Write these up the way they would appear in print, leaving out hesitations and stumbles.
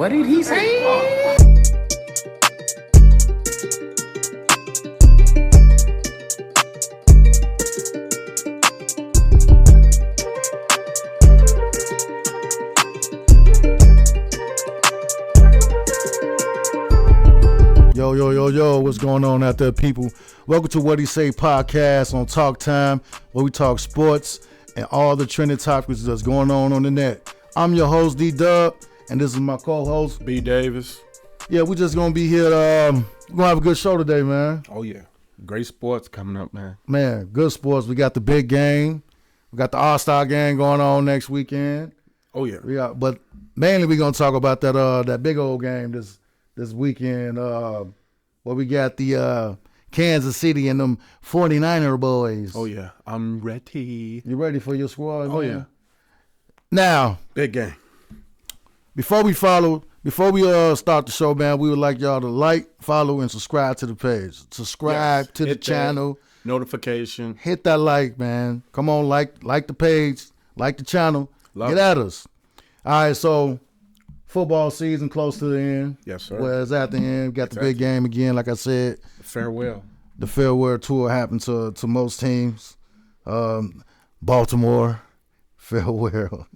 What did he say? Yo, what's going on out there, people? Welcome to What He Say Podcast on TalkTime, where we talk sports and all the trending topics that's going on the net. I'm your host, B.Dub, and this is my co-host, B.Davis. Yeah, we're just going to be here. We're going to have a good show today, man. Oh, yeah. Great sports coming up, man. Man, good sports. We got the big game. We got the All-Star game going on next weekend. Oh, yeah. But mainly we're going to talk about that big old game this weekend, where we got the Kansas City and them 49er boys. Oh, yeah. I'm ready. You ready for your squad? Oh, man? yeah. Now, big game. Before we start the show, man, we would like y'all to like, follow, and subscribe to the page. Subscribe to the channel. Notification. Hit that like, man. Come on, like the page, like the channel. Get at us. All right, so football season close to the end. Yes, sir. Well, it's at the end. We got the big game again, like I said. Farewell. The farewell tour happened to most teams. Baltimore, farewell.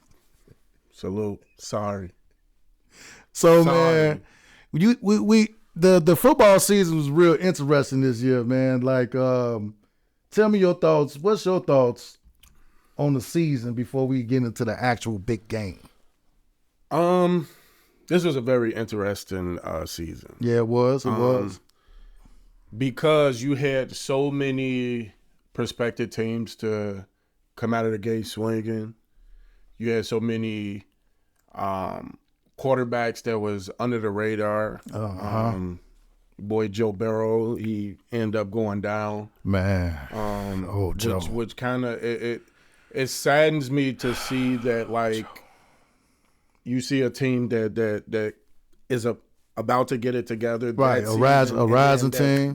Salute. Sorry. So, man, the football season was real interesting this year, man. Like, tell me your thoughts. What's your thoughts on the season before we get into the actual big game? This was a very interesting season. Yeah, it was. It was. Because you had so many prospective teams to come out of the gate swinging. You had so many quarterbacks that was under the radar. Boy Joe Burrow, he ended up going down. Man, Joe. Which kind of it saddens me to see that, like, you see a team that is about to get it together. Right, a rising team.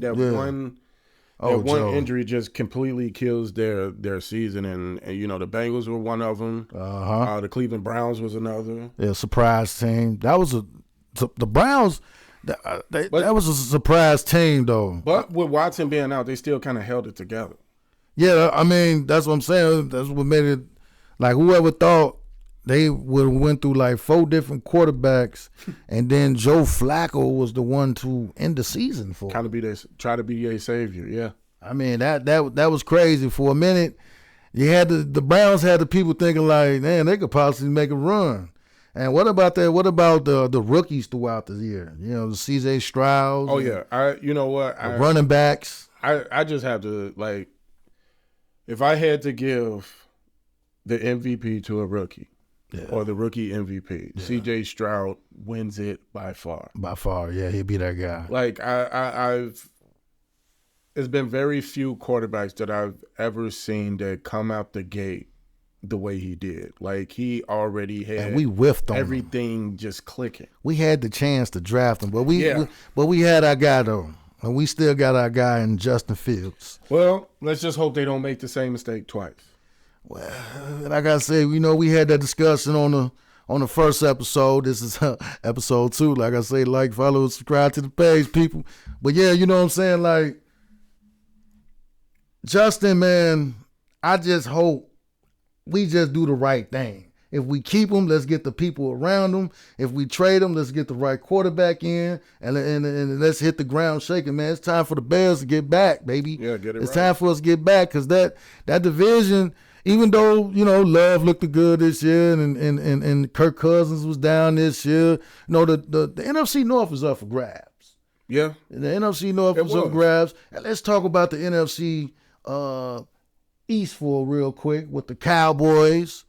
One injury just completely kills their season, and you know the Bengals were one of them. The Cleveland Browns was another. Yeah, surprise team. That was the Browns. That was a surprise team, though. But with Watson being out, they still kind of held it together. Yeah, I mean that's what I'm saying. That's what made it. Like, whoever thought they would have went through like 4 different quarterbacks, and then Joe Flacco was the one to end the season for. Try to be a savior, yeah. I mean that was crazy for a minute. You had the Browns had the people thinking like, man, they could possibly make a run. And what about that? What about the rookies throughout the year? You know, the C.J. Stroud. Oh yeah, you know what? Running backs. I just have to, like, if I had to give the MVP to a rookie. Yeah. Or the rookie MVP. Yeah. C.J. Stroud wins it by far. By far, yeah, he'd be that guy. Like, it's been very few quarterbacks that I've ever seen that come out the gate the way he did. Like, he already had, and we whiffed on everything him. Just clicking. We had the chance to draft him, but we had our guy though, and we still got our guy in Justin Fields. Well, let's just hope they don't make the same mistake twice. Well, like I said, we had that discussion on the first episode. This is episode 2. Like I say, like, follow, subscribe to the page, people. But yeah, you know what I'm saying? Like, Justin, man, I just hope we just do the right thing. If we keep him, let's get the people around him. If we trade him, let's get the right quarterback in, and let's hit the ground shaking, man. It's time for the Bears to get back, baby. Yeah, get it It's right. time for us to get back, because that division, even though, Love looked good this year and Kirk Cousins was down this year, the NFC North is up for grabs. Yeah. The NFC North was up for grabs. And let's talk about the NFC East for real quick with the Cowboys.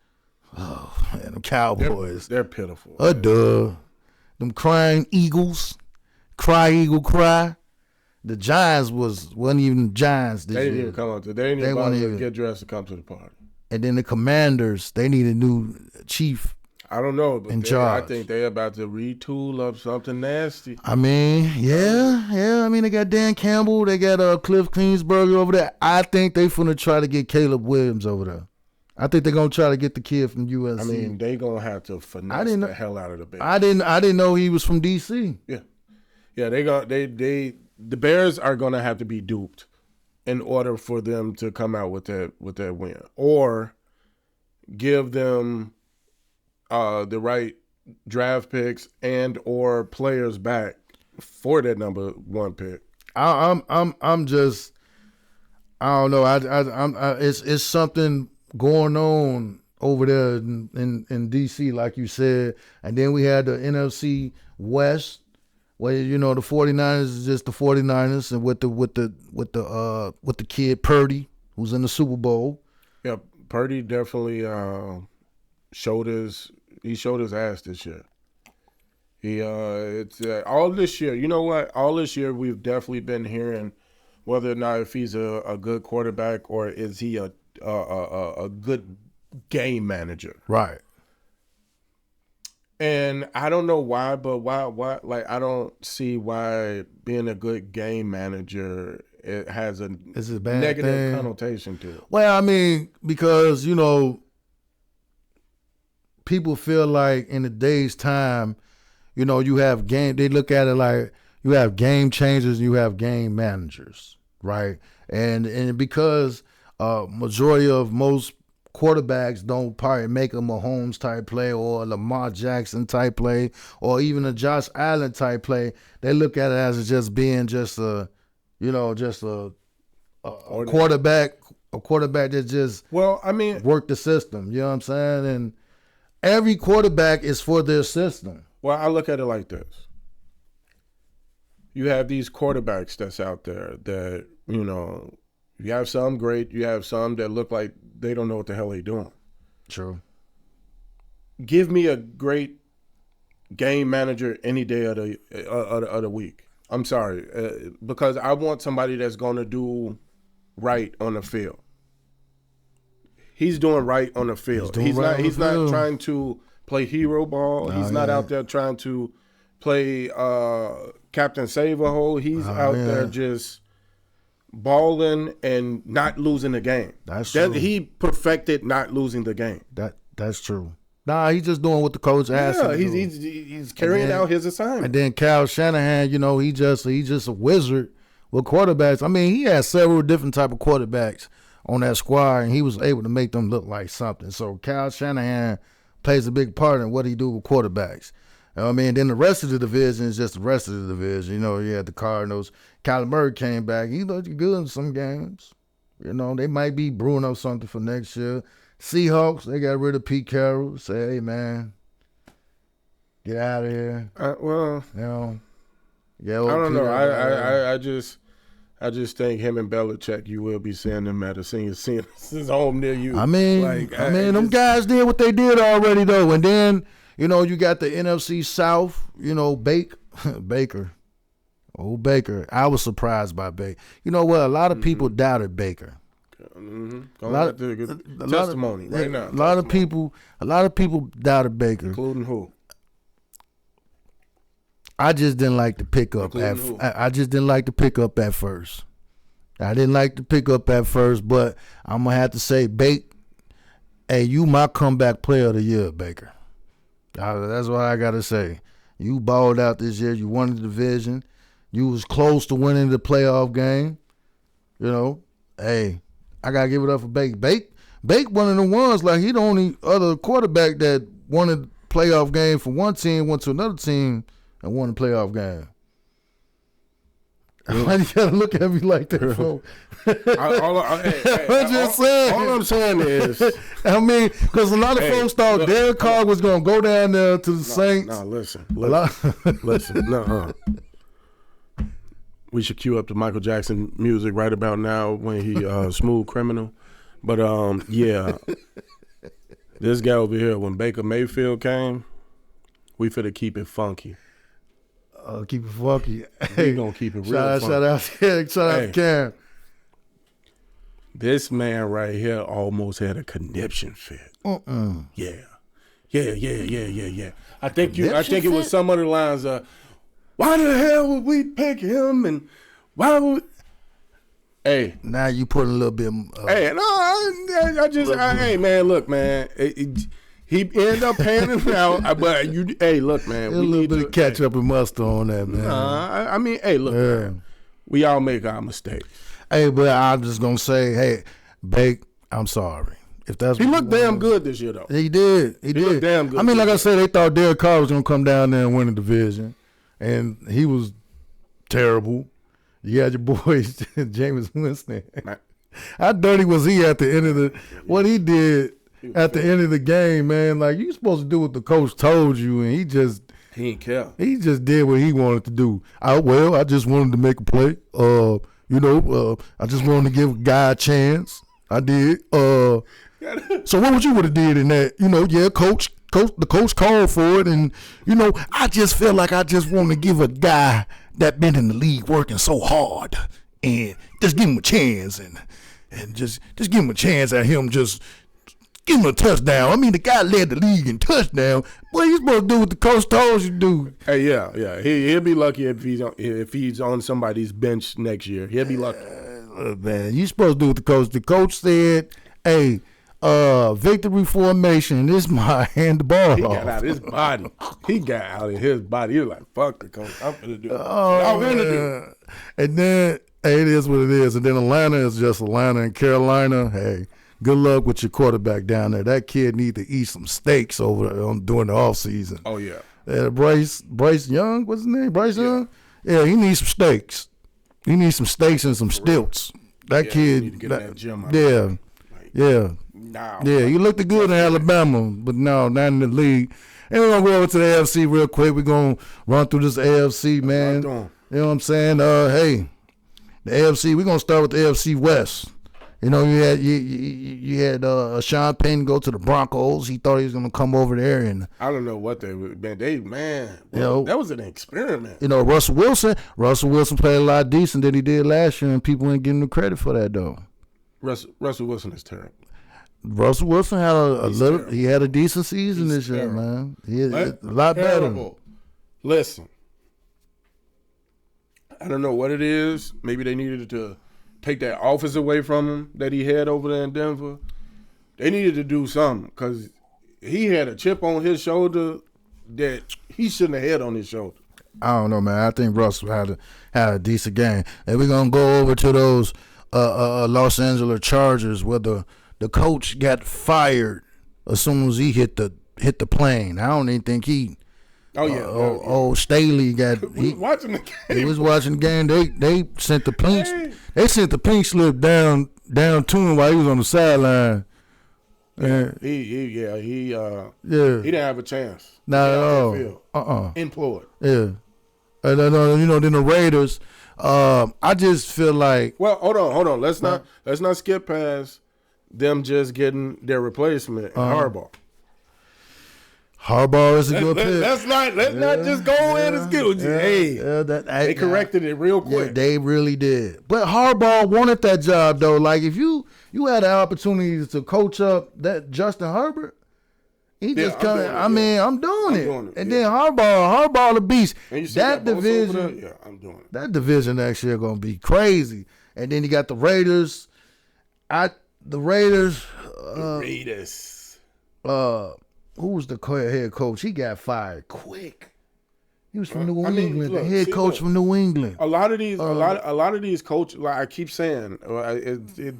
Oh, man, them Cowboys. They're pitiful. Them crying Eagles. Cry, Eagle, cry. The Giants wasn't even the Giants this year. They didn't even come up to. They didn't even get dressed to come to the party. And then the Commanders, they need a new chief. I don't know, but in charge. I think they're about to retool up something nasty. I mean, yeah. I mean, they got Dan Campbell, they got Cliff Kingsbury over there. I think they finna try to get Caleb Williams over there. I think they're gonna try to get the kid from USC. I mean, they gonna have to finesse the hell out of the Bears. I didn't know he was from DC. Yeah. The Bears are gonna have to be duped in order for them to come out with that win, or give them the right draft picks and or players back for that number 1 pick. I'm just, I don't know. It's something going on over there in DC, like you said. And then we had the NFC West, where the 49ers is just the 49ers, and with the kid Purdy, who's in the Super Bowl. Yeah, Purdy definitely showed his ass this year. It's all this year. You know what? All this year we've definitely been hearing whether or not if he's a good quarterback or is he a good game manager. Right. And I don't know why, but why? Like, I don't see why being a good game manager it has a negative connotation to it. Well, I mean, because people feel like in a day's time, you have they look at it like you have game changers and you have game managers, right? And because majority of most quarterbacks don't probably make a Mahomes type play or a Lamar Jackson type play or even a Josh Allen type play, they look at it as just being a quarterback that just work the system. You know what I'm saying? And every quarterback is for their system. Well, I look at it like this. You have these quarterbacks that's out there that, you have some great, you have some that look like they don't know what the hell they're doing. True. Give me a great game manager any day of the week. I'm sorry, because I want somebody that's going to do right on the field. He's doing right on the field. He's not trying to play hero ball. He's not out there trying to play Captain Save-A-Hole. He's out there just balling and not losing the game. That's true. He perfected not losing the game. That's true. Nah, he's just doing what the coach asked him to do. He's carrying out his assignment. And then Kyle Shanahan, he's just a wizard with quarterbacks. I mean, he had several different type of quarterbacks on that squad, and he was able to make them look like something. So Kyle Shanahan plays a big part in what he do with quarterbacks. I mean, then the rest of the division is just the rest of the division. You had the Cardinals. Kyler Murray came back. He looked good in some games. They might be brewing up something for next year. Seahawks, they got rid of Pete Carroll. Say, hey, man, get out of here. Yeah. I don't know. I just think him and Belichick, you will be seeing them at a senior citizen's home near you. I mean, them guys did what they did already, though. And then, you got the NFC South, Baker. Oh, Baker. I was surprised by Baker. You know what? A lot of people doubted Baker. Mm-hmm. A lot of testimony right now. A lot of people doubted Baker. Including who? I just didn't like the pickup. I just didn't like the pickup at first. I didn't like the pickup at first, but I'm gonna have to say, Bake, hey, you my comeback player of the year, Baker. That's what I gotta say. You balled out this year. You won the division. You was close to winning the playoff game. Hey, I gotta give it up for Bake. Bake one of the ones, like he the only other quarterback that won a playoff game for one team, went to another team and won the playoff game. Why you gotta look at me like that, bro? I'm just saying. All I'm saying is, I mean, because a lot of folks thought Derek Carr was gonna go down there to the Saints. No, listen. No. We should cue up the Michael Jackson music right about now when he Smooth Criminal. But yeah, this guy over here, when Baker Mayfield came, we finna keep it funky. Keep it funky. We gonna keep it real funky. Shout out to Cam. This man right here almost had a conniption fit. Yeah. I think it was some other lines. Why the hell would we pick him? And why would? Hey, now you put a little bit. hey, no, hey, man, look, man, he ended up paying him out, but hey, look, man, a little bit of ketchup and mustard on that, man. I mean, hey, look, man, we all make our mistakes. Hey, but I'm just gonna say, hey, Bake, I'm sorry. If that's he looked damn good this year, though. He did. He did. Looked damn good. I mean, like I said, they thought Derek Carr was gonna come down there and win the division, and he was terrible. You had your boys, Jameis Winston. How dirty was he at the end of what he did at the end of the game, man? Like, you supposed to do what the coach told you, and he ain't care. He just did what he wanted to do. I just wanted to make a play. I just wanted to give a guy a chance. I did. So what would you would have did in that? Coach, the coach called for it, and I just feel like I just want to give a guy that been in the league working so hard and just give him a chance and just give him a chance at him just give him a touchdown. I mean, the guy led the league in touchdown. What you supposed to do what the coach told you to do? Hey, yeah. He'll be lucky if he's on somebody's bench next year. He'll be lucky. Man, you supposed to do what the coach. The coach said, "Hey, victory formation. This is my hand the ball." He got out of his body. He was like, "Fuck the coach. I'm gonna do it." I'm gonna do it. And then, hey, it is what it is. And then Atlanta is just Atlanta, and Carolina. Hey, good luck with your quarterback down there. That kid need to eat some steaks during the off season. Oh yeah. Bryce Young, what's his name? Bryce Young. Yeah, he needs some steaks. He needs some steaks and some stilts. That kid. Need to get in that gym out yeah. Nah, yeah, you looked good in Alabama, but no, not in the league. And we're going to go over to the AFC real quick. We're going to run through this AFC, man. You know what I'm saying? Hey, the AFC, we're going to start with the AFC West. You had Sean Payton go to the Broncos. He thought he was going to come over there. And I don't know what that was an experiment. Russell Wilson played a lot decent than he did last year, and people ain't giving him credit for that, though. Russell Wilson is terrible. Russell Wilson had he had a decent season this year, man. He is a lot better. Listen, I don't know what it is. Maybe they needed to take that office away from him that he had over there in Denver. They needed to do something because he had a chip on his shoulder that he shouldn't have had on his shoulder. I don't know, man. I think Russell had a decent game. And we're gonna go over to those Los Angeles Chargers where the coach got fired as soon as he hit the plane. I don't even think he. Oh yeah. Staley got. He was watching the game. He was watching the game. They sent the pink. They sent the pink slip down to him while he was on the sideline. Yeah, he didn't have a chance. Not at all. Employed. Yeah. And then the Raiders. I just feel like. Well, hold on. Let's not skip past them just getting their replacement in Harbaugh. Harbaugh is a good pick. Let's not just go in and skip. They corrected it real quick. Yeah, they really did. But Harbaugh wanted that job though. Like if you had the opportunity to coach up that Justin Herbert, he just come. I'm doing it. And then Harbaugh the beast. That division, I'm doing it. That division next year gonna be crazy. And then you got the Raiders. The Raiders. Who was the head coach? He got fired quick. He was from New England. The head coach from New England. A lot of these coaches, like I keep saying,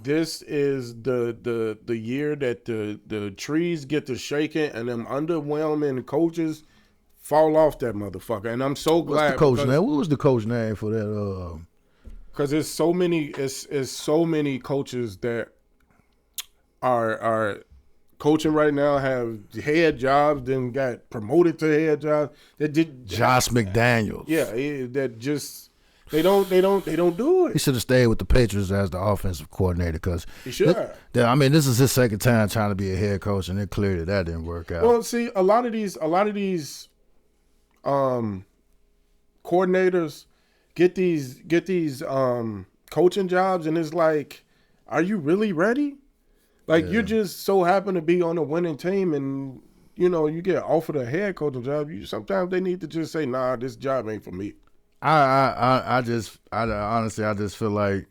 this is the year that the trees get to shaking and them underwhelming coaches fall off that motherfucker. And I'm so glad. What's the coach name? What was the coach name for that? Because there's so many coaches that are coaching right now, have head jobs, then got promoted to head jobs. That did Josh McDaniels. Yeah, that just they don't do it. He should have stayed with the Patriots as the offensive coordinator because he should. This is his second time trying to be a head coach, and it clearly that didn't work out. Well, see, a lot of these coordinators get these coaching jobs, and it's like, are you really ready? Like, you just so happen to be on a winning team and, you get offered a head coaching job. Sometimes they need to just say, nah, this job ain't for me. I honestly feel like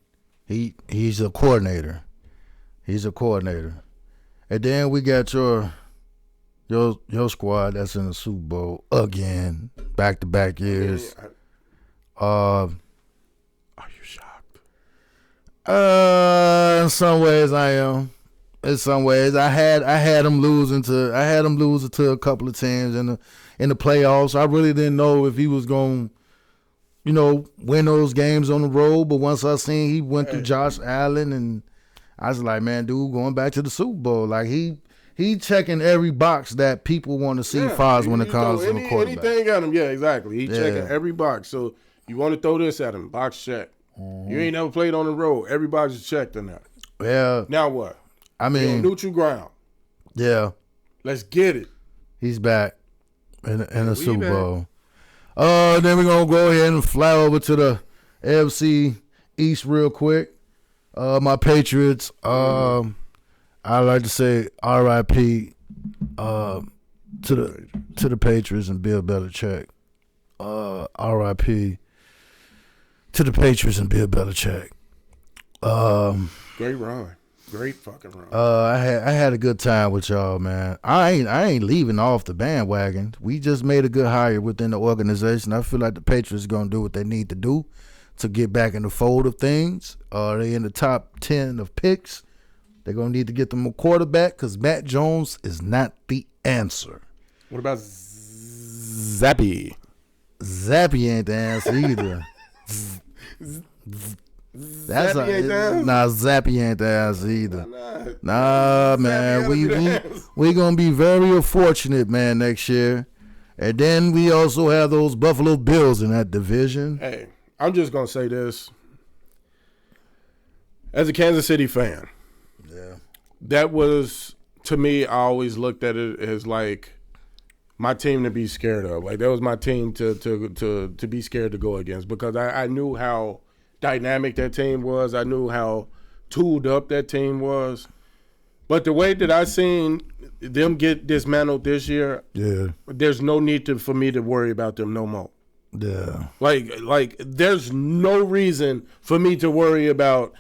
He's a coordinator. He's a coordinator. And then we got your squad that's in the Super Bowl again, back-to-back years. Are you shocked? In some ways I am. In some ways, I had them losing to a couple of teams in the playoffs. I really didn't know if he was going, win those games on the road. But once I seen he went through Josh Allen, and I was like, man, dude, going back to the Super Bowl, like he checking every box that people want to see far as when it comes to the quarterback. Anything at him, yeah, exactly. He checking every box. So you want to throw this at him, box check. Mm-hmm. You ain't never played on the road. Every box is checked in there. Yeah. Now what? I mean, neutral ground. Yeah. Let's get it. He's back in the Super Bowl. Then we're going to go ahead and fly over to the AFC East real quick. My Patriots, I like to say R.I.P. to the Patriots and Bill Belichick. R.I.P. to the Patriots and Bill Belichick. Great run. Great fucking run. I had a good time with y'all, man. I ain't leaving off the bandwagon. We just made a good hire within the organization. I feel like the Patriots are gonna do what they need to do to get back in the fold of things. They in the top 10 of picks. They're gonna need to get them a quarterback because Matt Jones is not the answer. What about Zappy? Zappy ain't the answer either. Zappy ain't the answer either. Nah, man. We gonna be very fortunate, man, next year. And then we also have those Buffalo Bills in that division. Hey, I'm just gonna say this. As a Kansas City fan, that was, to me, I always looked at it as like my team to be scared of. Like that was my team to be scared to go against because I knew how dynamic that team was. I knew how tooled up that team was. But the way that I seen them get dismantled this year, there's no need for me to worry about them no more. Yeah. Like there's no reason for me to worry about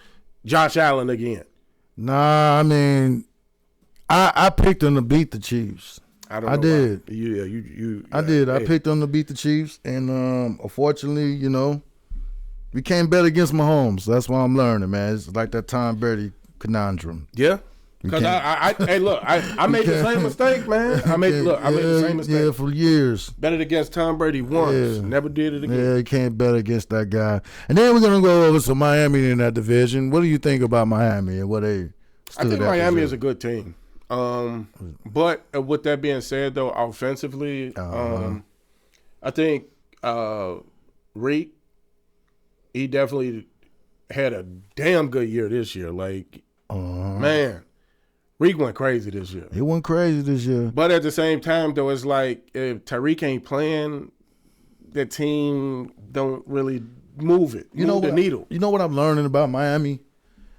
Josh Allen again. Nah, I mean, I picked them to beat the Chiefs. I did. I did. I picked them to beat the Chiefs, and unfortunately, we can't bet against Mahomes. That's what I'm learning, man. It's like that Tom Brady conundrum. Yeah. Because I made the same mistake, man. I made the same mistake. Yeah, for years. Bet it against Tom Brady once. Never did it again. Yeah, you can't bet against that guy. And then we're gonna go over to Miami in that division. What do you think about Miami and what they? I think Miami is a good team. But with that being said, though, offensively, I think Reek, he definitely had a damn good year this year. Like, man, Reek went crazy this year. He went crazy this year. But at the same time, though, it's like if Tyreek ain't playing, the team don't really move the needle. You know what I'm learning about Miami?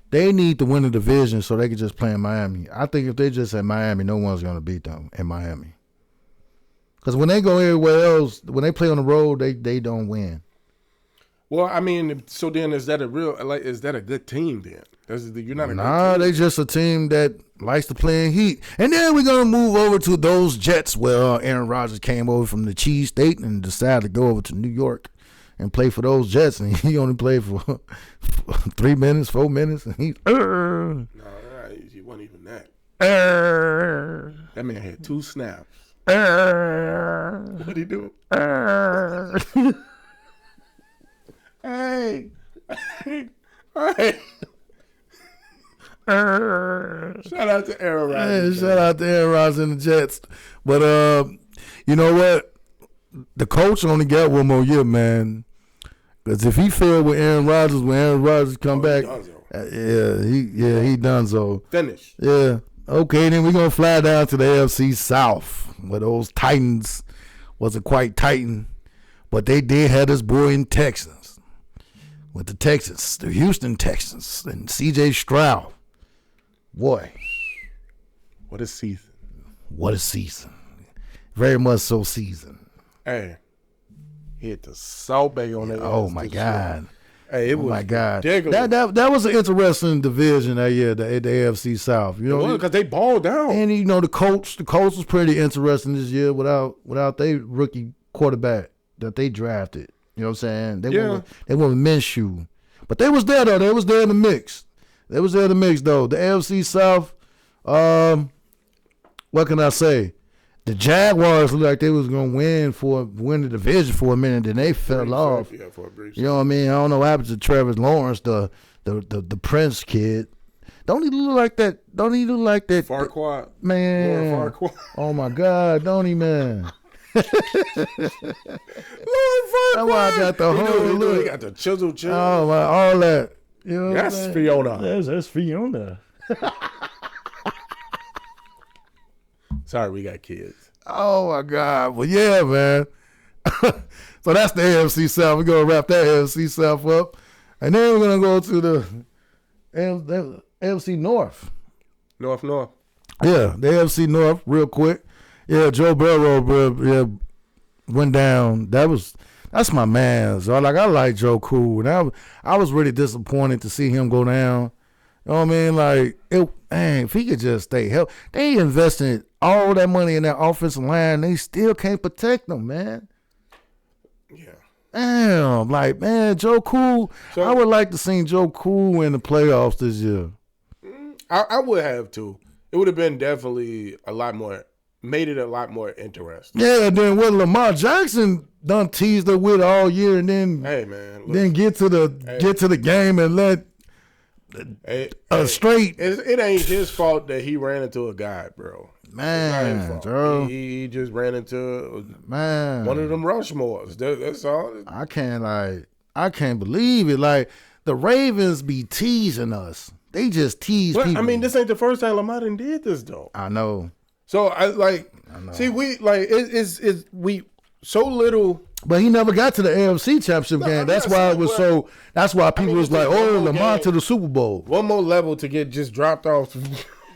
They need to win the division so they can just play in Miami. I think if they just at Miami, no one's going to beat them in Miami. Because when they go everywhere else, when they play on the road, they don't win. Well, I mean, so then is that a good team then? You're not a good team. They just a team that likes to play in heat. And then we're going to move over to those Jets where Aaron Rodgers came over from the Cheese State and decided to go over to New York and play for those Jets. And he only played for 3 minutes, 4 minutes. And he wasn't even that. That man had 2 snaps. What'd he do? Hey. Shout out to Aaron Rodgers. Shout out to Aaron Rodgers and the Jets. But you know what? The coach only got 1 more year, man. Because if he failed with Aaron Rodgers, when Aaron Rodgers come back, he done so. Finished. Yeah. Okay, then we're gonna fly down to the AFC South, where those Titans wasn't quite Titan, but they did have this boy in Texas. With the Houston Texans, and C.J. Stroud. Boy. What a season. What a season. Very much so season. Hey. Hit the Salt Bay on that. Oh, my God. Hey, it was my God. ridiculous. That was an interesting division that year, the AFC South. You know, because they balled down. And you know the Colts was pretty interesting this year without their rookie quarterback that they drafted. You know what I'm saying? They went with Minshew. But they was there though. They was there in the mix. They was there in the mix though. The AFC South, what can I say? The Jaguars looked like they was gonna win the division for a minute, then they fell off. Yeah, for a brief you know what I mean? I don't know what happened to Trevor Lawrence, the Prince kid. Don't he look like that? Farquaad. Man. Lord Farquaad. Oh my God, don't he, man? Lord Farquaad. That's why I got the whole look. He got the chisel. Oh my, all that. You know that's Fiona. That's Fiona. Sorry, we got kids. Oh my God. Well, yeah, man. So that's the AFC South. We're gonna wrap that AFC South up. And then we're gonna go to the AFC North. North. Yeah, the AFC North, real quick. Yeah, Joe Burrow, went down. That's my man. So I like Joe Cool. And I was really disappointed to see him go down. You know what I mean? If he could just stay healthy. They invested all that money in that offensive line. They still can't protect them, man. Yeah. Damn, man, Joe Cool. So, I would like to see Joe Cool in the playoffs this year. I would have too. It would have been definitely made it a lot more interesting. Yeah, then what Lamar Jackson done teased her with all year, and then then get to the game and let straight. It ain't his fault that he ran into a guy, bro. Man, bro. He just ran into one of them Rushmores. That's all. I can't believe it. Like the Ravens be teasing us. They just tease people. I mean, this ain't the first time Lamar done did this though. I know. So I know. See, we we so little. But he never got to the AFC Championship game. That's why it was so. That's why people was like, "Oh, Lamar to the Super Bowl." One more level to get just dropped off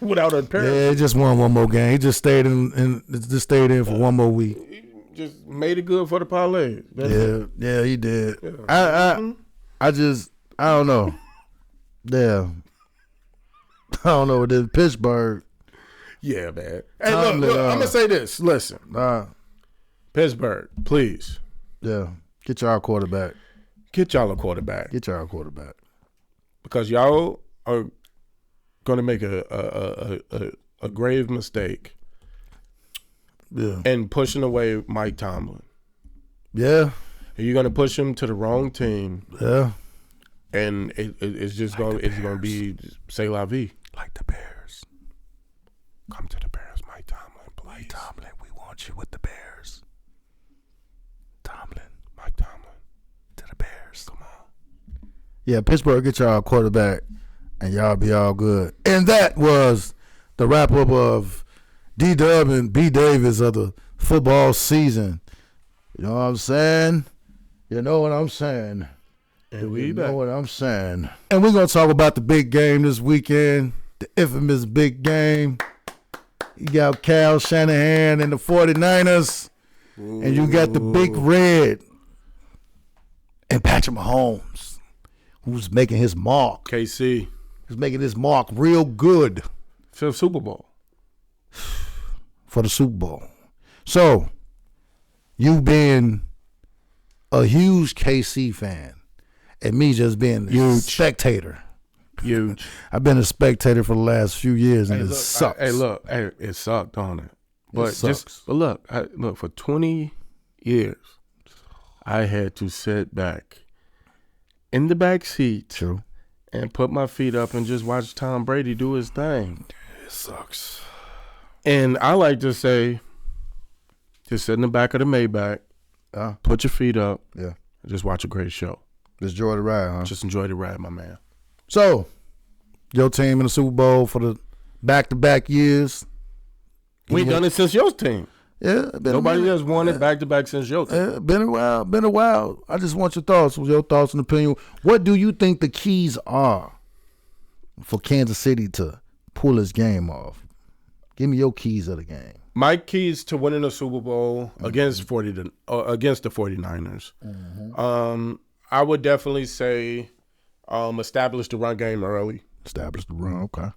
without a appearance. Yeah, he just won one more game. He just stayed in for one more week. He just made it good for the parlay. Yeah, he did. Yeah. I don't know. Yeah, I don't know. It is Pittsburgh. Yeah, man. Hey, look, I'm gonna say this. Listen, Pittsburgh, please. Yeah, get y'all a quarterback. Get y'all a quarterback. Because y'all are gonna make a grave mistake. Yeah. And pushing away Mike Tomlin. Yeah. And you're gonna push him to the wrong team. Yeah. And it's just gonna be say la vie. Like the Bears. Come to the Bears, Mike Tomlin, please. Mike Tomlin, we want you with the Bears. Mike Tomlin. To the Bears. Come on. Yeah, Pittsburgh, get y'all a quarterback, and y'all be all good. And that was the wrap-up of B.Dub and B.Davis of the football season. You know what I'm saying? You know what I'm saying? And we know what I'm saying. And we're going to talk about the big game this weekend, the infamous big game. You got Kyle Shanahan and the 49ers, and you got the Big Red and Patrick Mahomes, who's making his mark. KC. He's making his mark real good. For the Super Bowl. For the Super Bowl. So, you being a huge KC fan, and me just being a spectator. Huge. I've been a spectator for the last few years, and it sucks. It sucked on it. But look, for 20 years, I had to sit back in the back seat. True. And put my feet up and just watch Tom Brady do his thing. It sucks. And I like to say, just sit in the back of the Maybach, put your feet up, and just watch a great show. Just enjoy the ride, huh? Just enjoy the ride, my man. So, your team in the Super Bowl for the back-to-back years. We done it since your team. Yeah. Nobody else won it back-to-back since your team. Been a while. I just want your thoughts and opinion. What do you think the keys are for Kansas City to pull this game off? Give me your keys of the game. My keys to winning a Super Bowl against the 49ers. I would definitely say establish the run game early. Establish the run. Okay.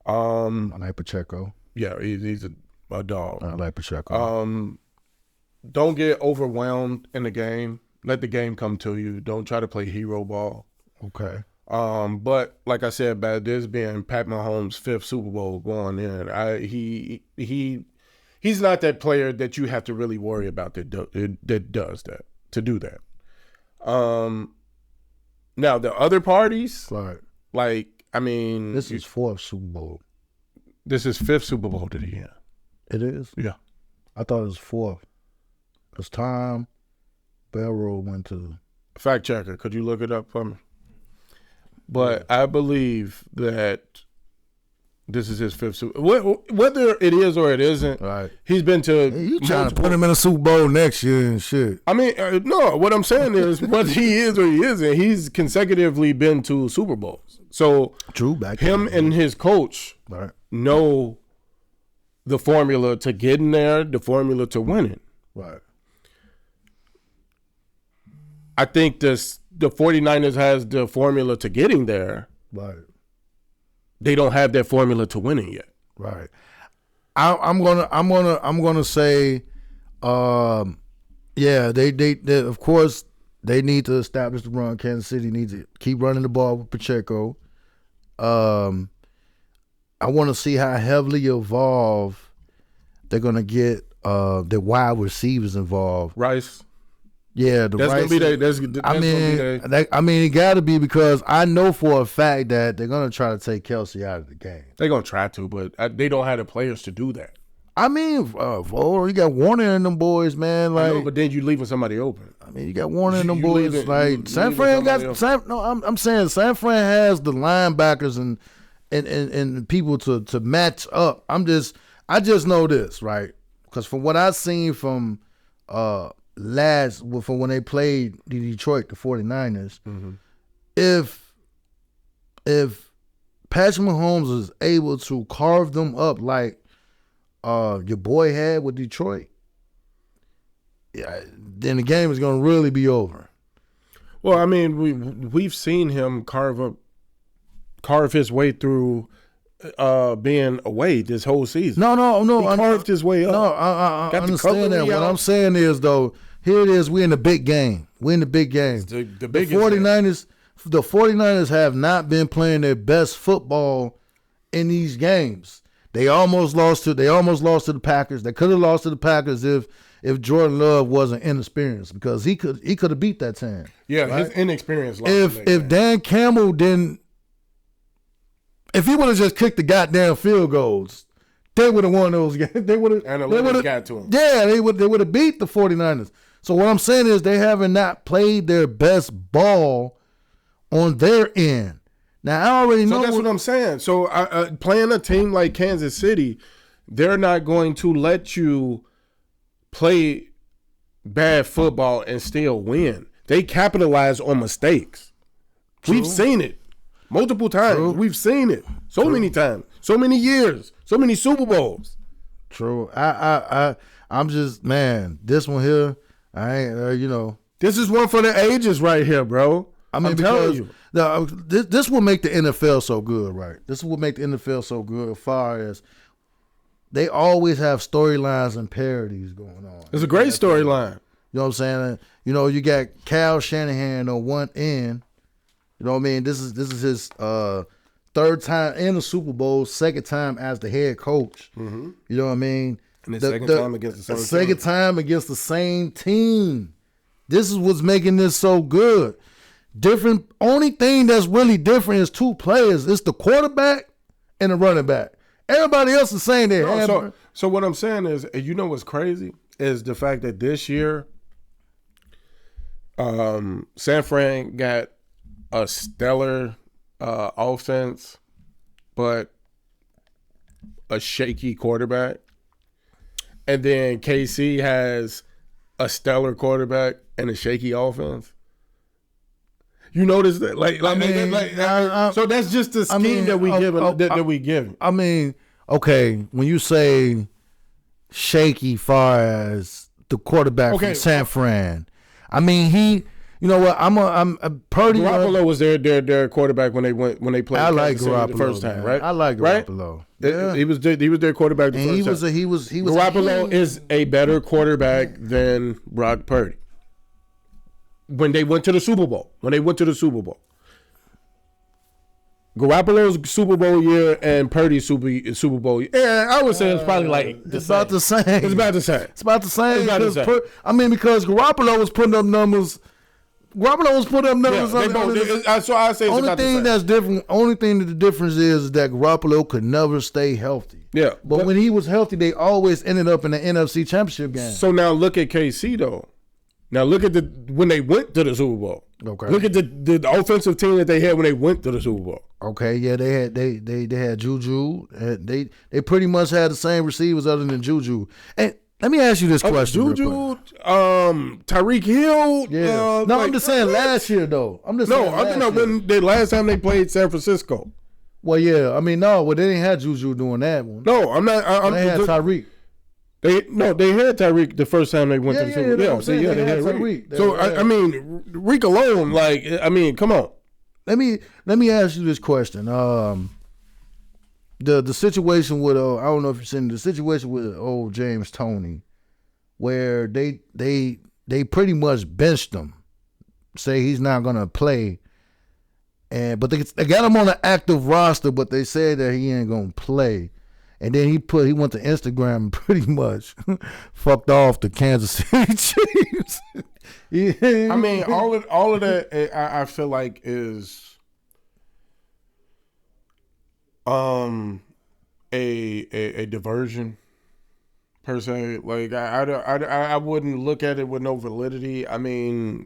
I like Pacheco. Yeah, he's a dog. I like Pacheco. Don't get overwhelmed in the game. Let the game come to you. Don't try to play hero ball. Okay. But like I said, about this being Pat Mahomes' 5th Super Bowl going in, he's not that player that you have to really worry about that does that, to do that. Now the other parties, Right. like, I mean, This is 4th Super Bowl. This is 5th Super Bowl that he had. It is? Yeah. I thought it was 4th. Because Tom Barrow went to... Fact checker, could you look it up for me? But I believe that this is his 5th Super Bowl. Whether it is or it isn't, Right. he's been to... You trying to put him in a Super Bowl next year and shit. I mean, no, what I'm saying is whether he is or he isn't, he's consecutively been to Super Bowls. So True, back him and his coach right. know the formula to getting there, the formula to winning. Right. I think the 49ers has the formula to getting there. Right. They don't have that formula to winning yet. Right. I'm gonna say, yeah, they of course they need to establish the run. Kansas City needs to keep running the ball with Pacheco. I want to see how heavily involved they're gonna get the wide receivers involved. Rice. Yeah, that's gonna be that. That's gonna be I mean, it got to be because I know for a fact that they're gonna try to take Kelsey out of the game. They're gonna try to, but they don't have the players to do that. I mean, you got Warner and them boys, man. Like, I know, but then you leaving somebody open. I mean, you got Warner and them boys. Like San Fran got I'm saying San Fran has the linebackers and people to match up. I just know this, right? Because from what I've seen from from when they played the Detroit, the 49ers, if Patrick Mahomes is able to carve them up like your boy had with Detroit, yeah, then the game is going to really be over. Well, I mean, we've seen him carve his way through being away this whole season. No. He carved his way up. No, I understand that. What I'm saying is, though, here it is. We're in the big game. We're in the big game. The 49ers, the 49ers have not been playing their best football in these games. They almost lost to the Packers. They could have lost to the Packers if Jordan Love wasn't inexperienced, because he could have beat that team. Yeah, right? His inexperience lost. If Dan Campbell didn't, if he would have just kicked the goddamn field goals, they would have won those games. They would have, and the Lakers got to him. Yeah, they would have beat the 49ers. So what I'm saying is they haven't not played their best ball on their end. Now, I already know. So that's what I'm saying. So playing a team like Kansas City, they're not going to let you play bad football and still win. They capitalize on mistakes. True. We've seen it multiple times. True. We've seen it so many times, so many years, so many Super Bowls. True. I'm just, man, this one here, I ain't, This is one for the ages right here, bro. I mean, because this will make the NFL so good, right? This will make the NFL so good as far as they always have storylines and parodies going on. It's a great storyline. You know what I'm saying? You got Kyle Shanahan on one end. You know what I mean? This is his third time in the Super Bowl, second time as the head coach. Mm-hmm. You know what I mean? And the second time against the same team. Second time against the same team. This is what's making this so good. Different. Only thing that's really different is two players. It's the quarterback and the running back. Everybody else is saying that. So what I'm saying is, what's crazy is the fact that this year, San Fran got a stellar offense, but a shaky quarterback. And then KC has a stellar quarterback and a shaky offense. You notice that, so that's just the scheme that we give. I mean, okay, when you say shaky, far as the quarterback from San Fran, I mean You know what? I'm Purdy. Garoppolo was their quarterback when they played. I like Kansas City Garoppolo the first time, man. right? I like Garoppolo. Right? Yeah. He was their quarterback the And first time. he was Garoppolo is a better quarterback than Brock Purdy. When they went to the Super Bowl. Garoppolo's Super Bowl year and Purdy's Super Bowl year. Yeah, I would say it's probably like it's about the same. It's about the same. It's about the same. It's about the same. Because Garoppolo was putting up numbers. Yeah, so I say it's only about the thing same. that's different. Only thing that the difference is that Garoppolo could never stay healthy. Yeah, but when he was healthy, they always ended up in the NFC Championship game. So now look at KC though. Now look at when they went to the Super Bowl. Okay. Look at the offensive team that they had when they went to the Super Bowl. Okay, yeah, they had Juju. They pretty much had the same receivers other than Juju. And let me ask you this question. Juju, Tyreek Hill. Yeah. I'm just saying last year though. I'm talking about when the last time they played San Francisco. Well, yeah. They didn't have Juju doing that one. No, I'm not. They had Tyreek. They had Tyreek the first time they went to the Super Bowl. They had Tyreek. So Reek alone, come on. Let me ask you this question. The situation with I don't know if you've seen the situation with old James Toney, where they pretty much benched him, say he's not gonna play, but they got him on an active roster, but they said that he ain't gonna play. And then he went to Instagram and pretty much fucked off the Kansas City Chiefs. Yeah. All of that I feel like is a diversion per se. Like I wouldn't look at it with no validity. I mean,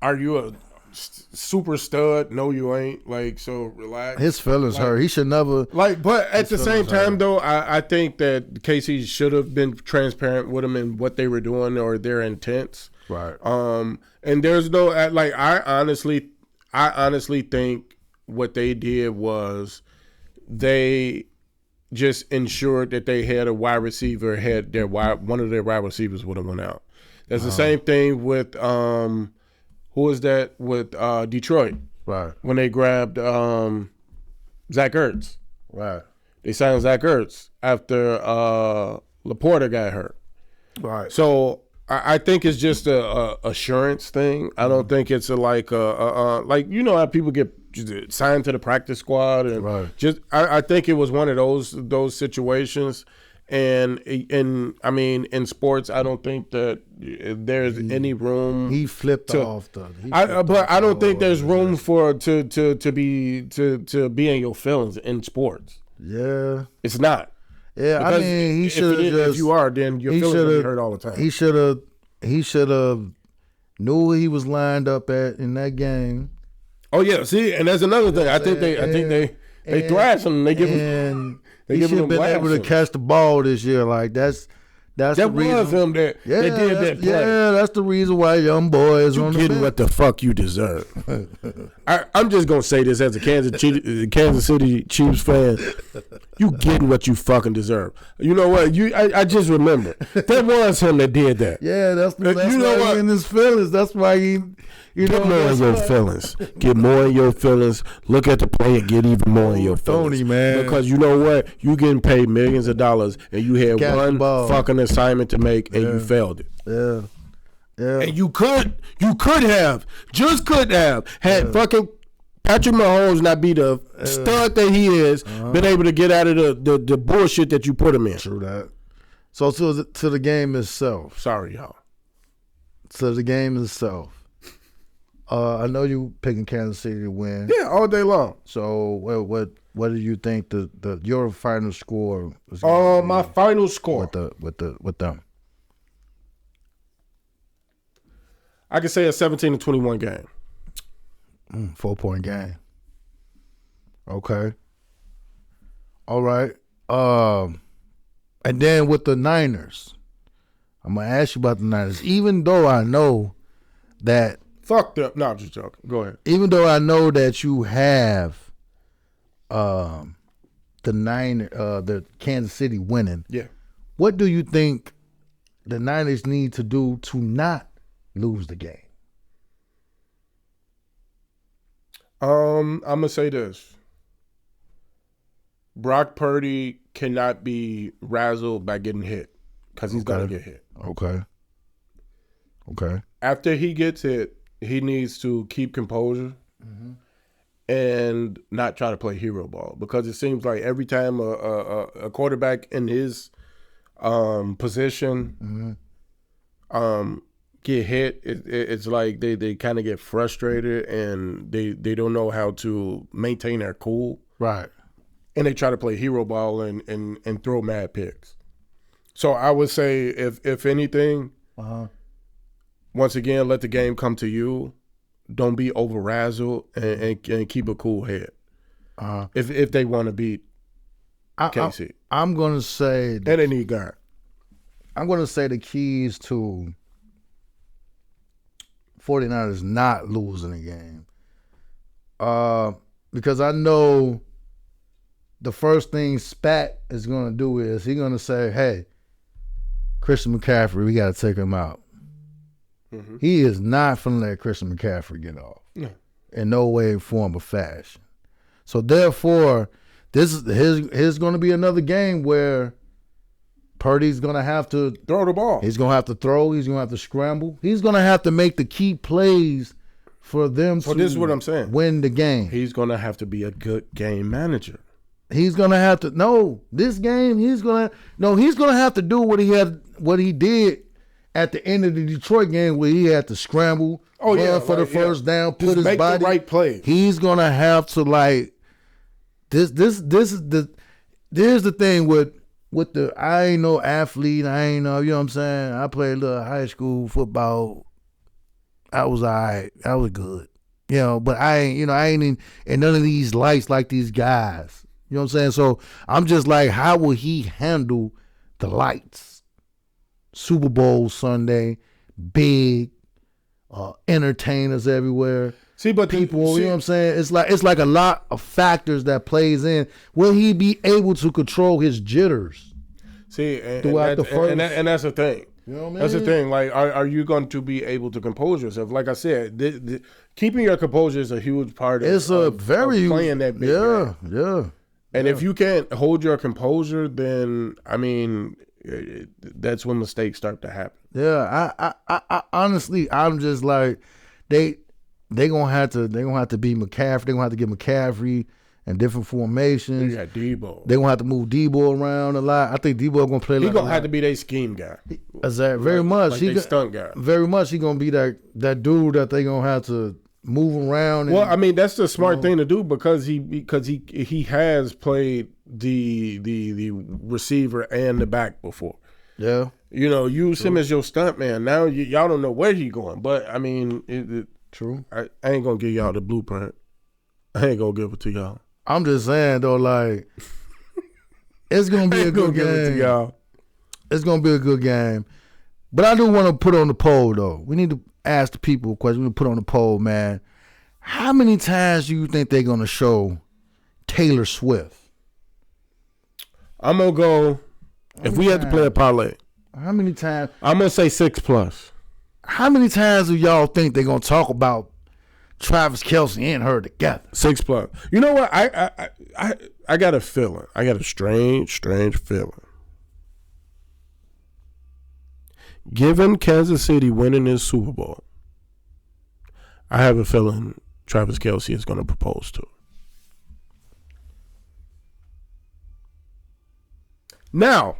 are you a super stud? No, you ain't. Like, so relax. His feelings hurt. He should never. But at the same time, though, I think that Casey should have been transparent with him in what they were doing or their intents. Right. And there's no I honestly think what they did was they just ensured that they had a wide receiver, one of their wide receivers would have went out. That's the same thing with who was that with Detroit? Right. When they grabbed Zach Ertz. Right. They signed Zach Ertz after Laporta got hurt. Right. So I think it's just a assurance thing. I don't think it's like how people get signed to the practice squad and right. I think it was one of those situations. And in sports, I don't think that there's any room. He flipped off I don't think there's room for to be in your feelings in sports. Yeah, it's not. Yeah, because he should have just. If you are, then your feelings will be hurt all the time. He should have knew where he was lined up at in that game. Oh yeah, see, and that's another thing. I think they thrash him. They give him. He should have been able to catch the ball this year. Like that's the reason. Was him that did that play. Yeah, that's the reason why young boys on the getting what the fuck you deserve. I'm just gonna say this as a Kansas City Chiefs fan. You getting what you fucking deserve. You know what? I just remember that was him that did that. Yeah, that's why he in his feelings. That's why he. Get more in your feelings. Get more in your feelings. Look at the play and get even more in your feelings. Tony, man. Because you know what? You getting paid millions of dollars and you had one fucking assignment to make and you failed it. Yeah. Yeah. And you could have had fucking Patrick Mahomes not be the stud that he is, been able to get out of the bullshit that you put him in. True that. So to the game itself. Sorry, y'all. To the game itself. I know you picking Kansas City to win. Yeah, all day long. So what do you think your final score is? My final score with them. I could say a 17-21 game. 4-point game. Okay. All right. And then with the Niners, I'm gonna ask you about the Niners. Even though I know that. Fuck them. No, I'm just joking. Go ahead. Even though I know that you have the Kansas City winning. Yeah. What do you think the Niners need to do to not lose the game? I'm gonna say this. Brock Purdy cannot be razzled by getting hit because he's gonna get hit. Okay. After he gets hit, he needs to keep composure and not try to play hero ball, because it seems like every time a quarterback in his position get hit, it's like they kind of get frustrated and they don't know how to maintain their cool. Right. And they try to play hero ball and throw mad picks. So I would say, if anything, once again, let the game come to you. Don't be over razzled and keep a cool head. If they want to beat KC, I'm gonna say and they need guard. I'm gonna say the keys to 49ers not losing the game. Because I know the first thing Spat is gonna do is he's gonna say, "Hey, Christian McCaffrey, we gotta take him out." He is not finna let Christian McCaffrey get off in no way, form, or fashion. So therefore, this is here's going to be another game where Purdy's going to have to throw the ball. He's going to have to throw. He's going to have to scramble. He's going to have to make the key plays for them to this is what I'm saying. Win the game. He's going to have to be a good game manager. He's going to have to this game. He's going to have to do what he did at the end of the Detroit game, where he had to scramble, run for the first down, put just his make body. the right play. He's gonna have to this is there's the thing with the I ain't no athlete, I ain't no, you know what I'm saying? I played a little high school football. I was all right. I was good. You know, but I ain't in none of these lights like these guys. You know what I'm saying? So I'm just like, how will he handle the lights? Super Bowl Sunday, big, entertainers everywhere. See, but people, you know what I'm saying? It's like a lot of factors that plays in. Will he be able to control his jitters? See, throughout the first, and that's the thing. You know what I mean? That's the thing. Like, are you going to be able to compose yourself? Like I said, keeping your composure is a huge part of playing that big game. Yeah. And if you can't hold your composure, then I mean, that's when mistakes start to happen. Yeah, I honestly, I'm just like, they gonna have to be McCaffrey. They gonna have to get McCaffrey in different formations. You got Debo. They gonna have to move Debo around a lot. I think Debo gonna play. He gonna have to be their scheme guy. Very much. Like he stunt guy. Very much. He gonna be that dude that they gonna have to move around. Well, I mean, that's the smart thing to do, because he has played the receiver and the back before. Yeah. You know, use him as your stunt man. Now y'all don't know where he's going, but I mean, true. I ain't gonna give y'all the blueprint. I ain't gonna give it to y'all. I'm just saying though, like, it's gonna be a good game. Give it to y'all. It's gonna be a good game, but I do want to put on the poll though. We need to ask the people a question. We need to put on the poll, man. How many times do you think they're gonna show Taylor Swift? I'm gonna go. If we had to play a parlay, how many times? I'm gonna say 6+. How many times do y'all think they're gonna talk about Travis Kelce and her together? 6+. You know what? I got a feeling. I got a strange feeling. Given Kansas City winning this Super Bowl, I have a feeling Travis Kelce is going to propose to her. Now,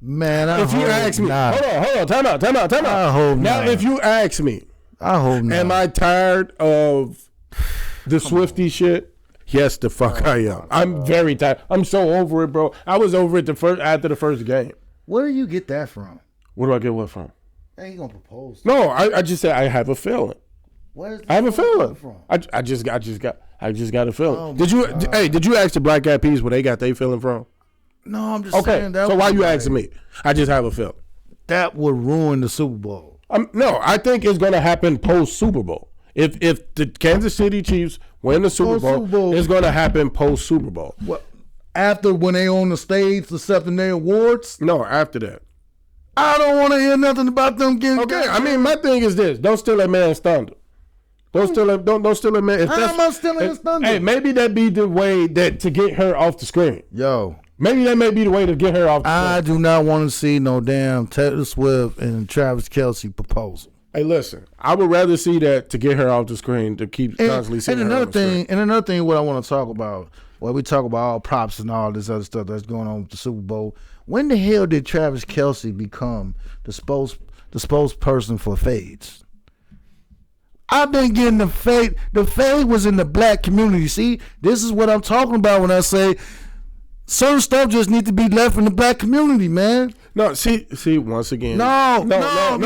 man, if you ask me, hold on, time out. I hope now, not. if you ask me, I hope not. Am I tired of the Swiftie shit? Yes, the fuck I am. I'm very tired. I'm so over it, bro. I was over it after the first game. Where do you get that from? Where do I get what from? Ain't gonna propose. No, I just said I have a feeling. I have a feeling. From? I just got a feeling. Oh did you ask the Black Eyed Peas where they got their feeling from? No, I'm just saying that. So why you asking me? I just have a feeling. That would ruin the Super Bowl. No, I think it's going to happen post Super Bowl. If the Kansas City Chiefs win the Super Bowl, it's going to happen post Super Bowl. What? After when they on the stage accepting their awards? No, after that. I don't want to hear nothing about them getting. Okay, I mean, my thing is this: don't steal that man's thunder. Don't steal that man. How am I stealing his thunder? Hey, maybe that be the way that to get her off the screen. Yo, maybe that may be the way to get her off the screen. I do not want to see no damn Taylor Swift and Travis Kelce proposal. Hey, listen, I would rather see that to get her off the screen to keep constantly seeing her on the screen. And another thing, what I want to talk about, well, we talk about all props and all this other stuff that's going on with the Super Bowl. When the hell did Travis Kelce become the spokesperson for fades? I've been getting the fade. The fade was in the black community. See, this is what I'm talking about when I say certain stuff just need to be left in the black community, man. No, see, once again. No. Hold on.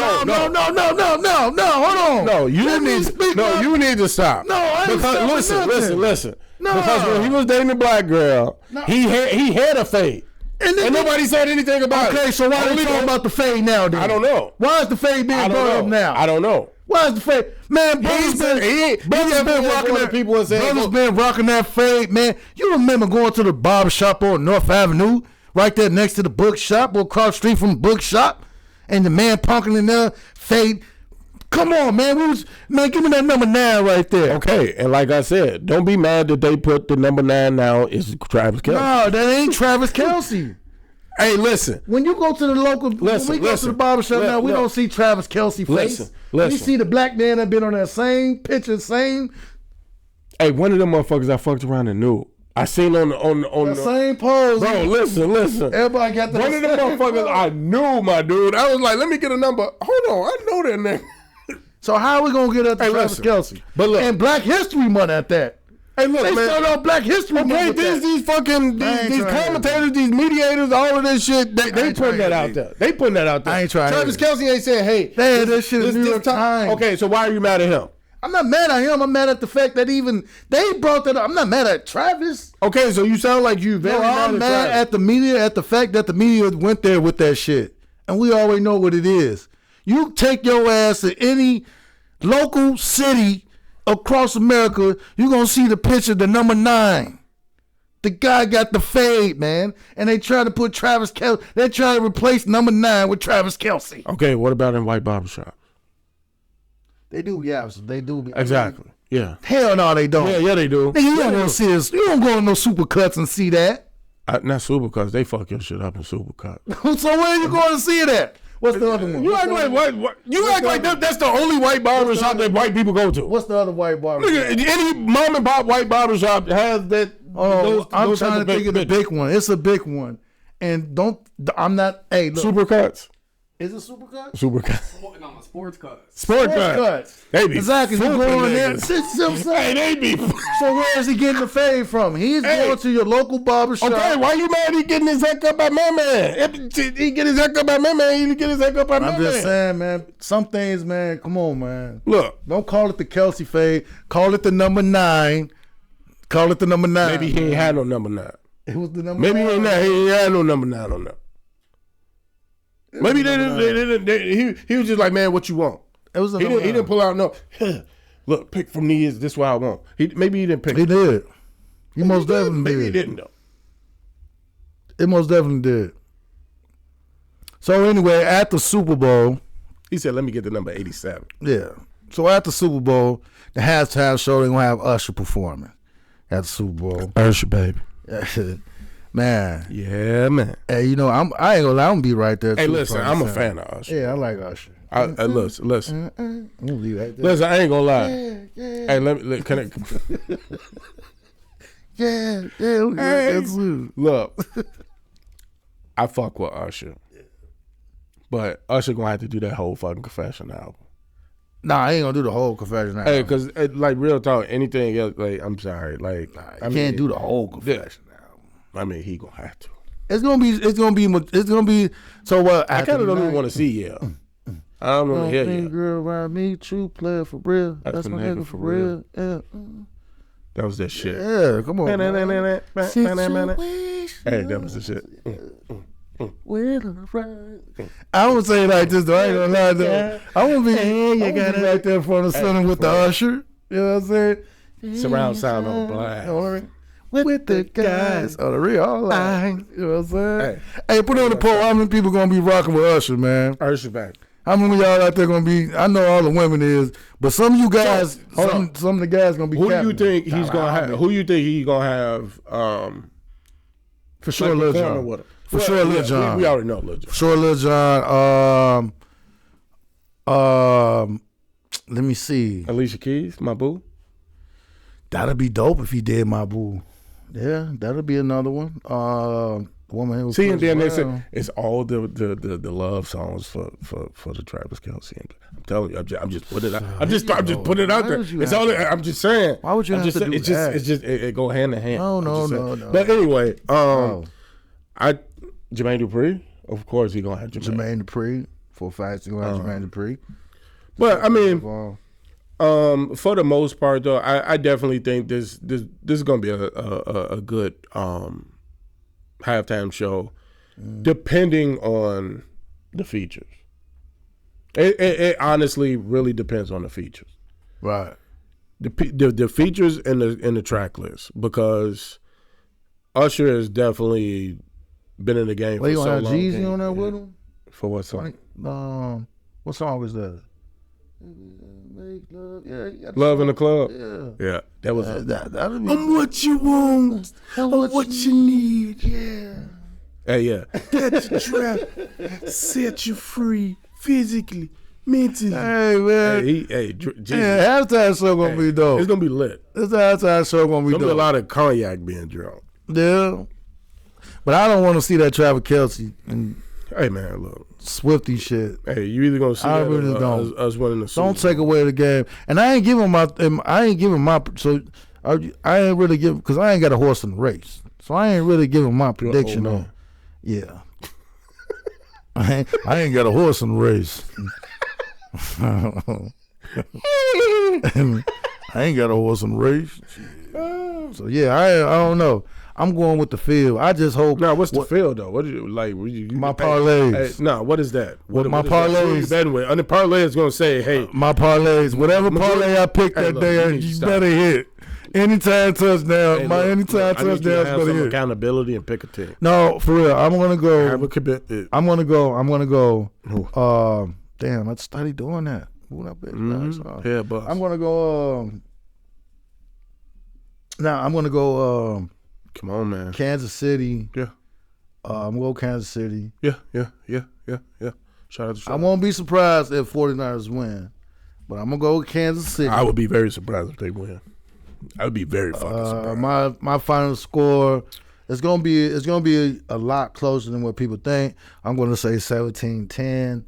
No, you need to stop. No, I ain't listen. No. Because when he was dating a black girl, he had a fade. And nobody said anything about it. Okay, so why are we talking about the fade now, then? I don't know. Why is the fade being brought up now? I don't know. Why is the fade? Man, Brother's been rocking that fade, man. You remember going to the barbershop on North Avenue, right there next to the bookshop, or across the street from the bookshop, and the man punking in there, fade. Come on, man. Give me that number 9 right there. Okay, and like I said, don't be mad that they put the number 9 now is Travis Kelce. No, that ain't Travis Kelce. Hey, listen. When you go to the local, when we go to the barbershop now, we don't see Travis Kelce face. We see the black man that been on that same picture, same. Hey, one of them motherfuckers I fucked around and knew. I seen on the same pose. Bro, listen. Everybody got the one of them motherfuckers I knew, my dude. I was like, let me get a number. Hold on, I know that name. So how are we gonna get up to Travis Kelce? But look, and Black History Month at that. Hey, look, they started off Black History Month. Okay, these commentators, these mediators, all of this shit, they putting that out there. They putting that out there. I ain't trying. Travis Kelce ain't saying, hey, this shit is New York Times. Okay, so why are you mad at him? I'm not mad at him. I'm mad at the fact that even they brought that up. I'm not mad at Travis. Okay, so you sound like you very mad I'm mad at the media, at the fact that the media went there with that shit. And we already know what it is. You take your ass to any local city across America, you're going to see the picture, the number 9. The guy got the fade, man. And they try to put Travis Kelce, they try to replace number 9 with Travis Kelce. Okay, what about in white barbershops? They do, yeah. They do. Exactly. Yeah. Hell no, they don't. Yeah, they do. Nigga, you don't want to see this. You don't go to no Supercuts and see that. Not Supercuts. They fuck your shit up in Supercuts. So where are you going to see it at? What's the other one? You act like what? You act like that's the only white barbershop that white people go to. What's the other white barbershop? Nigga, any mom and pop white barbershop has that. I'm trying to think of the big one. It's a big one, and I'm not. Hey, look. Supercuts. Is it Supercuts? Supercuts. No, Sports Cuts. Sports Cuts. They be exactly. You going there? Hey, they be. So where is he getting the fade from? He's going to your local barbershop. Okay, why you mad? He getting his haircut by my man. He get his haircut by my man. He get his haircut by my man. I'm just saying, man. Some things, man. Come on, man. Look, don't call it the Kelce fade. Call it the number 9. Call it the number 9. Maybe he ain't had no number 9. It was the number. Maybe 9. he ain't had no number 9 on that. Maybe they didn't. He was just like, man, what you want? It was. He didn't pull out no. Look, pick from these. This is what I want. Maybe he didn't pick. He did. He most definitely did. Maybe he didn't though. It most definitely did. So anyway, at the Super Bowl, he said, "Let me get the number 87." Yeah. So at the Super Bowl, the halftime show, they're gonna have Usher performing at the Super Bowl. Usher, baby. Man. Yeah, man. Hey, you know, I ain't gonna lie, I'm gonna be right there. Hey, listen, I'm a fan of Usher. Yeah, I like Usher. Listen. I'm gonna be right there. Listen, I ain't gonna lie. Yeah. Hey, let me can I? Yeah. Look, I fuck with Usher, but Usher gonna have to do that whole fucking Confession album. Nah, I ain't gonna do the whole Confession album. Hey, cause like real talk, anything else, like I'm sorry, like I can't do the whole Confession album. I mean, he gonna have to. It's gonna be. So what? I kind of don't even want to see. Yeah, I don't want to hear you. Girl around me, true player for real. That's my nigga for real. Yeah. That was that shit. Yeah, come on. Hey, that was the shit. I would say like this though. I ain't gonna lie though. I won't be. You got it right there in front of the center with the Usher. You know what I'm saying? Surround sound on blast. with the guys. Oh, the real. All right. You know what I'm saying? Hey, Put on the poll. How many people gonna be rocking with Usher, man? Usher back. How many of y'all out there gonna be? I know all the women is, but some of you guys, some of the guys gonna be. Who do you think he's gonna have? Who you think he's gonna have? For sure, Lil Jon. For sure, Lil Jon. We already know Lil Jon. For sure, Lil Jon. Let me see. Alicia Keys, my boo. That'd be dope if he did my boo. Yeah, that'll be another one. Woman who see, and then they say it's all the love songs for the Travis Kelce. I'm telling you, I'm just putting it out. I'm just putting it out there. It's all. I'm just saying. Why would you have to do that? It's just it go hand in hand. No. But anyway, Jermaine Dupri, of course, he's gonna have Jermaine Dupri. For a fact, he's gonna have Jermaine Dupri. But I mean, for the most part, though, I definitely think this is gonna be a good halftime show, depending on the features. It honestly really depends on the features, right? The features in the track list, because Usher has definitely been in the game for so long. You gonna have Jeezy on there with him? For what song? What song is that? Make love, Love in the Club. Yeah, that was. I'm what you want, I'm what you need. Yeah. Hey, yeah. Catch a trap, set you free physically, mentally. Hey man. Halftime show gonna be dope. It's gonna be lit. This halftime show gonna be dope. There'll be a lot of cognac being drunk. Yeah. But I don't want to see that Travis Kelce and. Hey man, look, Swifty shit. Hey, you either gonna see us winning the Super Bowl. Don't take away the game. And I ain't giving my. So I ain't really giving, because I ain't got a horse in the race. So I ain't really giving my prediction on. Yeah. I ain't got a horse in the race. I ain't got a horse in the race. So yeah, I don't know. I'm going with the field. I just hope. Now, what's the field though? What do you like? My parlays. No, what is that? What my parlays? And the parlay is gonna say, "Hey, my parlays. Whatever parlay I picked that day, you better hit. Anytime touchdown. Anytime touchdown is better have some hit. Accountability and pick a team. No, for real. I'm gonna go. I'm gonna go. Damn, I started doing that. Yeah, but I'm gonna go. Now I'm gonna go. Come on, man. Kansas City. Yeah. I'm going to go Kansas City. Yeah. Shout out to I won't be surprised if 49ers win, but I'm going to go with Kansas City. I would be very surprised if they win. I would be very fucking surprised. My final score, it's going to be a lot closer than what people think. I'm going to say 17-10.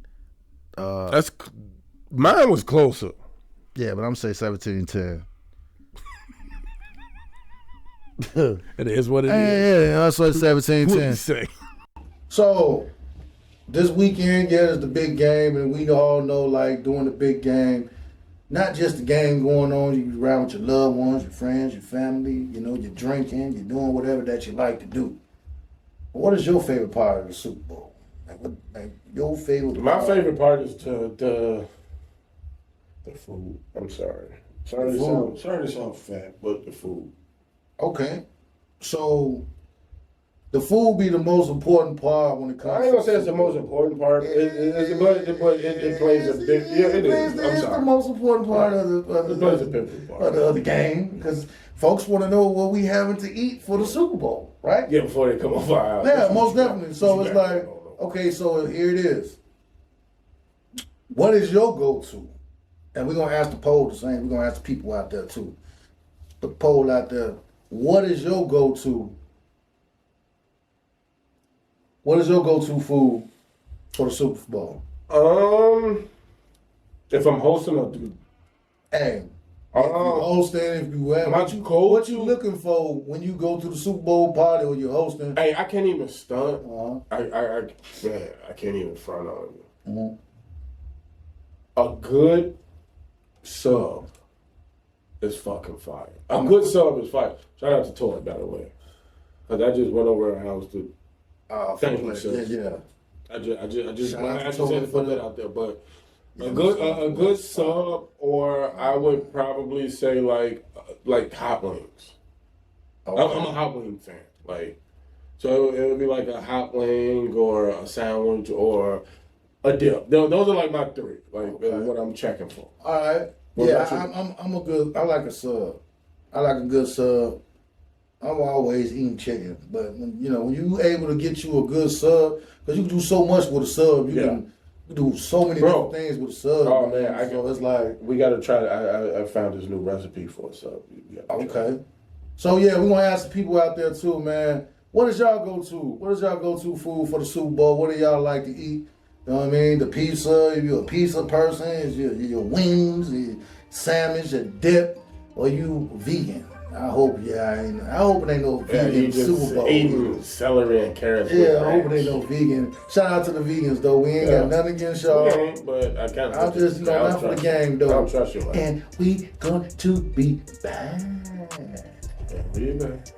Mine was closer. Yeah, but I'm going to say 17-10. It is what it is. Yeah, I saw 17-10. So, this weekend, is the big game, and we all know, like, doing the big game, not just the game going on, you can ride with your loved ones, your friends, your family, you're drinking, you're doing whatever that you like to do. But what is your favorite part of the Super Bowl? Your favorite My favorite part is the food. I'm sorry. Sorry to sound fat, but the food. Okay, so the food be the most important part when it comes. I ain't gonna say it's the most important part. It plays a big. Yeah, it is. It's the most important part of the game, because folks want to know what we having to eat for the Super Bowl, right? Yeah, before they come off our house. Yeah, most definitely. So it's like, okay, so here it is. What is your go-to? And we're gonna ask the poll the same. We're gonna ask the people out there too. The poll out there. What is your go-to? What is your go-to food for the Super Bowl? If I'm hosting or dude. Hey, if you hosting, if you have, what you looking for when you go to the Super Bowl party or you're hosting? Hey, I can't even stunt. I can't even front on you. A good sub is fucking fire. A good sub is fire. Shout out to Toy, by the way. Because I just went over her house to thank myself. Yeah. I just had to put that out there. But a good sub, or I would probably say like hot wings. I'm a hot wing fan. Like, so it would be like a hot wing or a sandwich or a dip. Those are like my three. Like what I'm checking for. All right. I like a sub. I like a good sub. I'm always eating chicken, but when you able to get you a good sub, because you can do so much with a sub. You can do so many different things with a sub. Oh man, it's like we got to try. I found this new recipe for a sub. Okay. So yeah, we're gonna ask the people out there too, man. What is y'all go to? What is y'all go to food for the Super Bowl? What do y'all like to eat? You know what I mean? The pizza. If you're a pizza person, is your wings, your sandwich, your dip, or you vegan? I hope it ain't no vegan Super Bowl. Eating celery and carrots. Yeah, I hope it ain't no vegan. Shout out to the vegans though. We ain't got nothing against y'all. Okay, but I kind of. I'm just not for the game though. I don't trust you. And we going to be back. Be back.